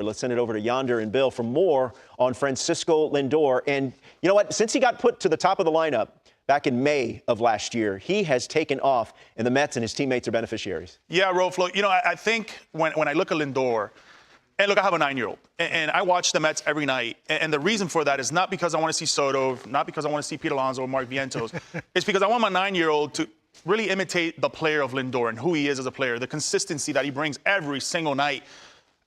Let's send it over to Yonder and Bill for more on Francisco Lindor. And you know what? Since he got put to the top of the lineup back in May of last year, he has taken off, and the Mets and his teammates are beneficiaries. Yeah, Roflo. You know, I think when I look at Lindor, and look, I have a 9-year-old, and I watch the Mets every night. And the reason for that is not because I want to see Soto, not because I want to see Pete Alonso or Mark Vientos. It's because I want my 9-year-old to really imitate the player of Lindor and who he is as a player, the consistency that he brings every single night.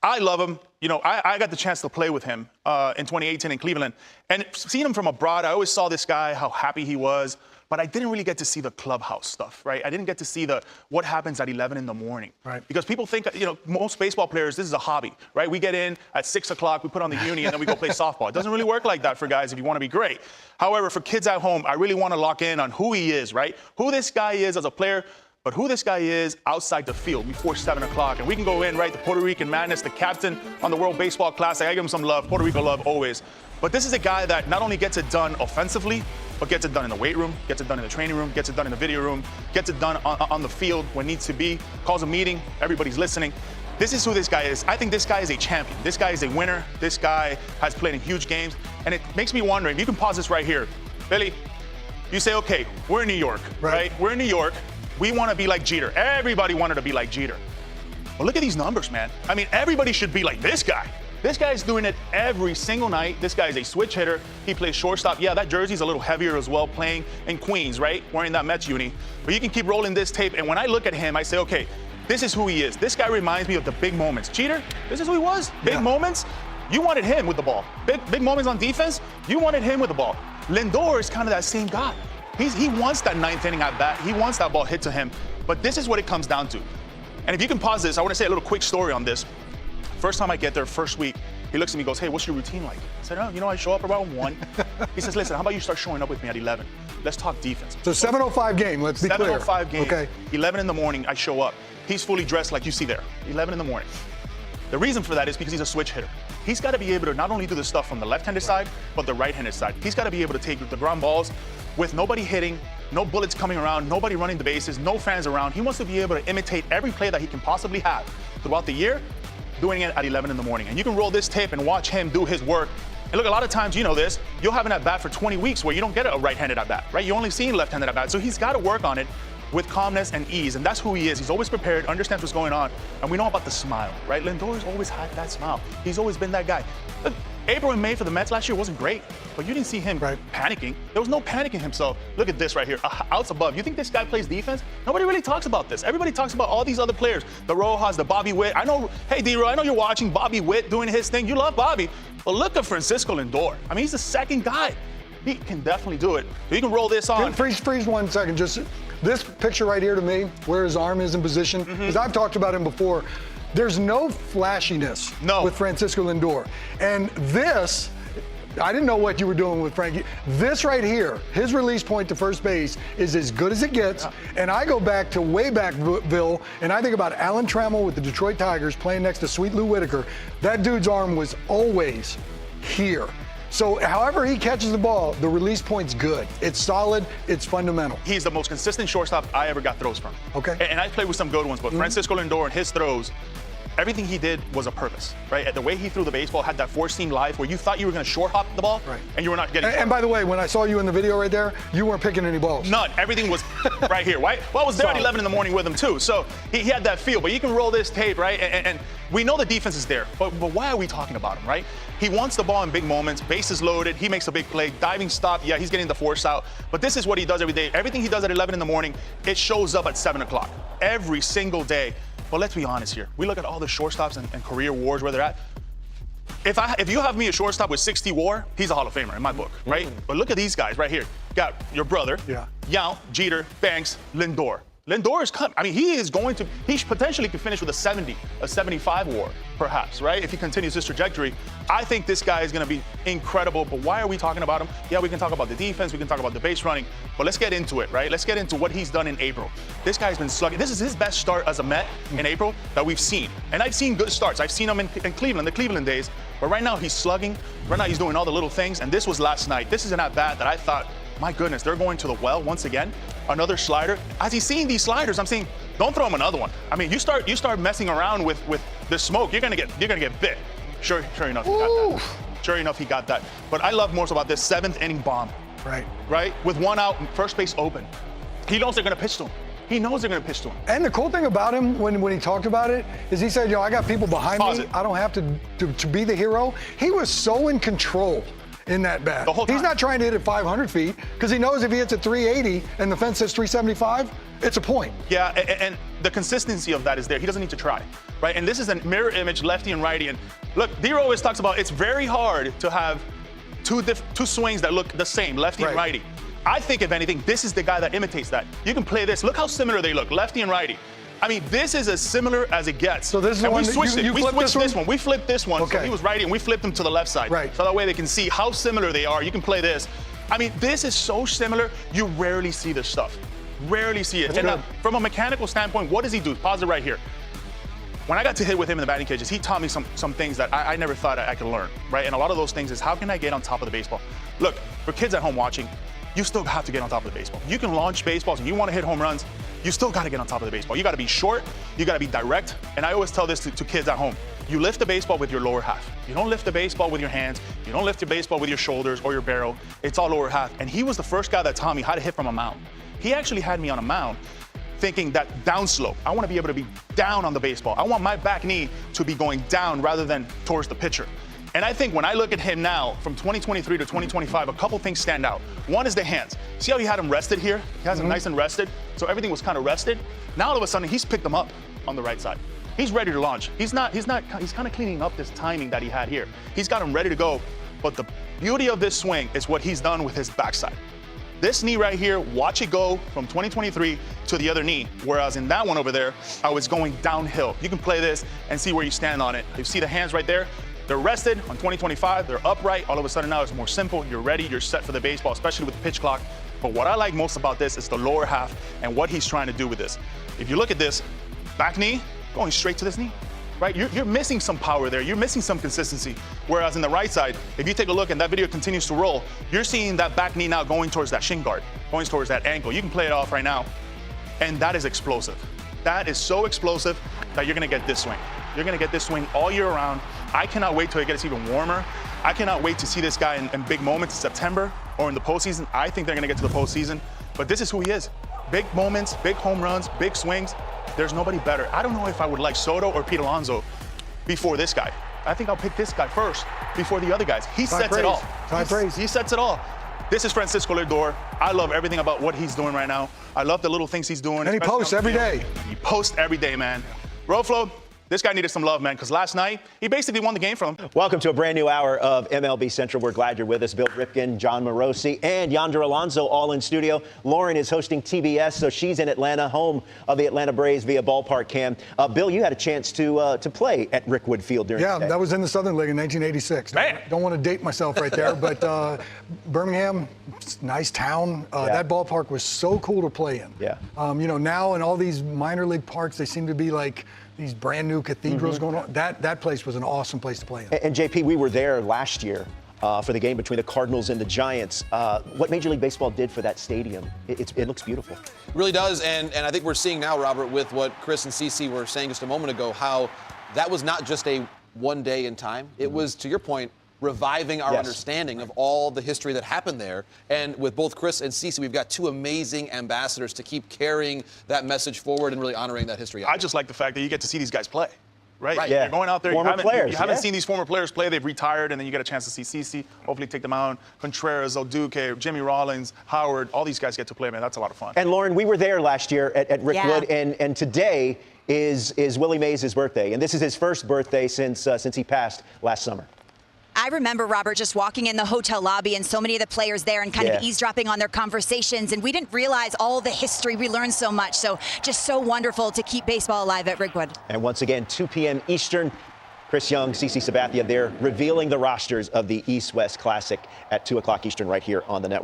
I love him. You know, I got the chance to play with him in 2018 in Cleveland. And seeing him from abroad, I always saw this guy, how happy he was. But I didn't really get to see the clubhouse stuff, right? I didn't get to see what happens at 11 in the morning. Right. Because people think, you know, most baseball players, this is a hobby, right? We get in at 6 o'clock, we put on the uni, and then we go play softball. It doesn't really work like that for guys if you want to be great. However, for kids at home, I really want to lock in on who he is, right? Who this guy is as a player, but who this guy is outside the field before 7 o'clock. And we can go in, right, the Puerto Rican madness, the captain on the World Baseball Classic. I give him some love, Puerto Rico love always. But this is a guy that not only gets it done offensively, but gets it done in the weight room, gets it done in the training room, gets it done in the video room, gets it done on the field when needs to be, calls a meeting, everybody's listening. This is who this guy is. I think this guy is a champion. This guy is a winner. This guy has played in huge games. And it makes me wonder, if you can pause this right here. Billy, you say, okay, we're in New York, right? We're in New York. We want to be like Jeter. Everybody wanted to be like Jeter. But look at these numbers, man. I mean, everybody should be like this guy. This guy's doing it every single night. This guy is a switch hitter. He plays shortstop. Yeah, that jersey's a little heavier as well, playing in Queens, right? Wearing that Mets uni. But you can keep rolling this tape, and when I look at him, I say, okay, this is who he is. This guy reminds me of the big moments. Jeter, this is who he was. Big moments. You wanted him with the ball. Big moments on defense. You wanted him with the ball. Lindor is kind of that same guy. He wants that 9th inning at bat. He wants that ball hit to him. But this is what it comes down to. And if you can pause this, I want to say a little quick story on this. First time I get there, first week, he looks at me and goes, hey, what's your routine like? I said, oh, you know, I show up around 1. He says, listen, how about you start showing up with me at 11? Let's talk defense. So 7:05 game, let's be clear. 7:05 game, okay. 11 in the morning, I show up. He's fully dressed like you see there, 11 in the morning. The reason for that is because he's a switch hitter. He's got to be able to not only do the stuff from the left-handed side, but the right-handed side. He's got to be able to take the ground balls with nobody hitting, no bullets coming around, nobody running the bases, no fans around. He wants to be able to imitate every play that he can possibly have throughout the year, doing it at 11 in the morning. And you can roll this tape and watch him do his work. And look, a lot of times, you know this, you'll have an at-bat for 20 weeks where you don't get a right-handed at-bat, right? You only see left-handed at-bat. So he's got to work on it with calmness and ease, and that's who he is. He's always prepared, understands what's going on, and we know about the smile, right? Lindor's always had that smile. He's always been that guy. Look, April and May for the Mets last year wasn't great, but you didn't see him panicking. There was no panicking himself. Look at this right here, outs above. You think this guy plays defense? Nobody really talks about this. Everybody talks about all these other players, the Rojas, the Bobby Witt. I know, hey, D-Roy, I know you're watching Bobby Witt doing his thing. You love Bobby, but look at Francisco Lindor. I mean, he's the second guy. He can definitely do it. So you can roll this on. Freeze 1 second. Just this picture right here to me, where his arm is in position, because I've talked about him before. There's no flashiness with Francisco Lindor. And this, I didn't know what you were doing with Frankie. This right here, his release point to first base is as good as it gets. And I go back to way backville, and I think about Alan Trammell with the Detroit Tigers playing next to Sweet Lou Whitaker. That dude's arm was always here. So however he catches the ball, the release point's good. It's solid, it's fundamental. He's the most consistent shortstop I ever got throws from. Okay. And I played with some good ones, but Francisco Lindor and his throws, everything he did was a purpose, right? The way he threw the baseball had that four-seam life where you thought you were going to short hop the ball, and you were not getting it. And by the way, when I saw you in the video right there, you weren't picking any balls. None. Everything was right here, right? Well, I was there at 11 in the morning with him, too. So he had that feel. But you can roll this tape, right? And we know the defense is there. But why are we talking about him, right? He wants the ball in big moments. Bases loaded. He makes a big play. Diving stop. Yeah, he's getting the force out. But this is what he does every day. Everything he does at 11 in the morning, it shows up at 7 o'clock. Every single day. But let's be honest here. We look at all the shortstops and career wars where they're at. If you have me a shortstop with 60 WAR, he's a Hall of Famer in my book, right? But look at these guys right here. Got your brother, Yount, Jeter, Banks, Lindor. Lindor is coming. I mean, he potentially could finish with a 70, a 75 WAR, perhaps, right? If he continues his trajectory. I think this guy is going to be incredible. But why are we talking about him? Yeah, we can talk about the defense. We can talk about the base running. But let's get into it, right? Let's get into what he's done in April. This guy's been slugging. This is his best start as a Met in April that we've seen. And I've seen good starts. I've seen him in Cleveland, the Cleveland days. But right now he's slugging. Right now he's doing all the little things. And this was last night. This is an at-bat that I thought, my goodness, they're going to the well once again. Another slider. As he's seeing these sliders, I'm saying, don't throw him another one. I mean, you start messing around with the smoke, you're gonna get bit. Sure enough, he got that. Sure enough, he got that. But I love more so about this 7th inning bomb. Right? With 1 out, first base open. He knows they're going to pitch to him. He knows they're going to pitch to him. And the cool thing about him when he talked about it is he said, I got people behind me. I don't have to be the hero. He was so in control in that bat. The whole time. He's not trying to hit it 500 feet because he knows if he hits it 380 and the fence says 375, it's a point. Yeah, and the consistency of that is there. He doesn't need to try, right? And this is a mirror image, lefty and righty. And look, D-Row always talks about it's very hard to have two swings that look the same, lefty and righty. I think, if anything, this is the guy that imitates that. You can play this. Look how similar they look, lefty and righty. I mean, this is as similar as it gets. So this is the one we switched it. We switched this one. We flipped this one. Okay. So he was righty, and we flipped him to the left side. Right. So that way they can see how similar they are. You can play this. I mean, this is so similar. You rarely see this stuff. Rarely see it. And from a mechanical standpoint, what does he do? Pause it right here. When I got to hit with him in the batting cages, he taught me some things that I never thought I could learn, right? And a lot of those things is, how can I get on top of the baseball? Look, for kids at home watching, you still have to get on top of the baseball. You can launch baseballs and you want to hit home runs, you still got to get on top of the baseball. You got to be short, you got to be direct. And I always tell this to kids at home. You lift the baseball with your lower half. You don't lift the baseball with your hands. You don't lift your baseball with your shoulders or your barrel. It's all lower half. And he was the first guy that taught me how to hit from a mound. He actually had me on a mound thinking that downslope. I want to be able to be down on the baseball. I want my back knee to be going down rather than towards the pitcher. And I think when I look at him now, from 2023 to 2025, a couple things stand out. One is the hands. See how he had him rested here? He has him nice and rested, so everything was kind of rested. Now all of a sudden, he's picked them up on the right side. He's ready to launch. He's kind of cleaning up this timing that he had here. He's got him ready to go, but the beauty of this swing is what he's done with his backside. This knee right here, watch it go from 2023 to the other knee, whereas in that one over there, I was going downhill. You can play this and see where you stand on it. You see the hands right there? They're rested on 2025, they're upright. All of a sudden now it's more simple. You're ready, you're set for the baseball, especially with the pitch clock. But what I like most about this is the lower half and what he's trying to do with this. If you look at this, back knee, going straight to this knee, right? You're missing some power there. You're missing some consistency. Whereas in the right side, if you take a look and that video continues to roll, you're seeing that back knee now going towards that shin guard, going towards that ankle. You can play it off right now. And that is explosive. That is so explosive that you're gonna get this swing. You're gonna get this swing all year round. I cannot wait till it gets even warmer. I cannot wait to see this guy in big moments in September or in the postseason. I think they're gonna get to the postseason, but this is who he is. Big moments, big home runs, big swings. There's nobody better. I don't know if I would like Soto or Pete Alonso before this guy. I think I'll pick this guy first before the other guys. He sets it all. He sets it all. This is Francisco Lindor. I love everything about what he's doing right now. I love the little things he's doing. And he posts every day. He posts every day, man. Roflo, this guy needed some love, man, because last night, he basically won the game for him. Welcome to a brand new hour of MLB Central. We're glad you're with us. Bill Ripken, John Morosi, and Yonder Alonso all in studio. Lauren is hosting TBS, so she's in Atlanta, home of the Atlanta Braves via Ballpark Cam. Bill, you had a chance to play at Rickwood Field during the day. That was in the Southern League in 1986. Man. Don't want to date myself right there, but Birmingham, nice town. That ballpark was so cool to play in. Yeah. Now in all these minor league parks, they seem to be like these brand new cathedrals going on. That place was an awesome place to play in. And JP, we were there last year for the game between the Cardinals and the Giants. What Major League Baseball did for that stadium, it looks beautiful. It really does, and I think we're seeing now, Robert, with what Chris and Cece were saying just a moment ago, how that was not just a one day in time. It was, to your point, reviving our understanding of all the history that happened there. And with both Chris and Cece, we've got two amazing ambassadors to keep carrying that message forward and really honoring that history. I just like the fact that you get to see these guys play. Right? Yeah. You're going out there, you haven't seen these former players play, they've retired, and then you get a chance to see Cece, hopefully take them out. Contreras, Alduque, Jimmy Rollins, Howard, all these guys get to play, man. That's a lot of fun. And Lauren, we were there last year at Rickwood, and today is Willie Mays' birthday. And this is his first birthday since he passed last summer. I remember, Robert, just walking in the hotel lobby and so many of the players there and kind of eavesdropping on their conversations. And we didn't realize all the history. We learned so much. So just so wonderful to keep baseball alive at Rickwood. And once again, 2 p.m. Eastern. Chris Young, CC Sabathia, they're revealing the rosters of the East-West Classic at 2 o'clock Eastern right here on the network.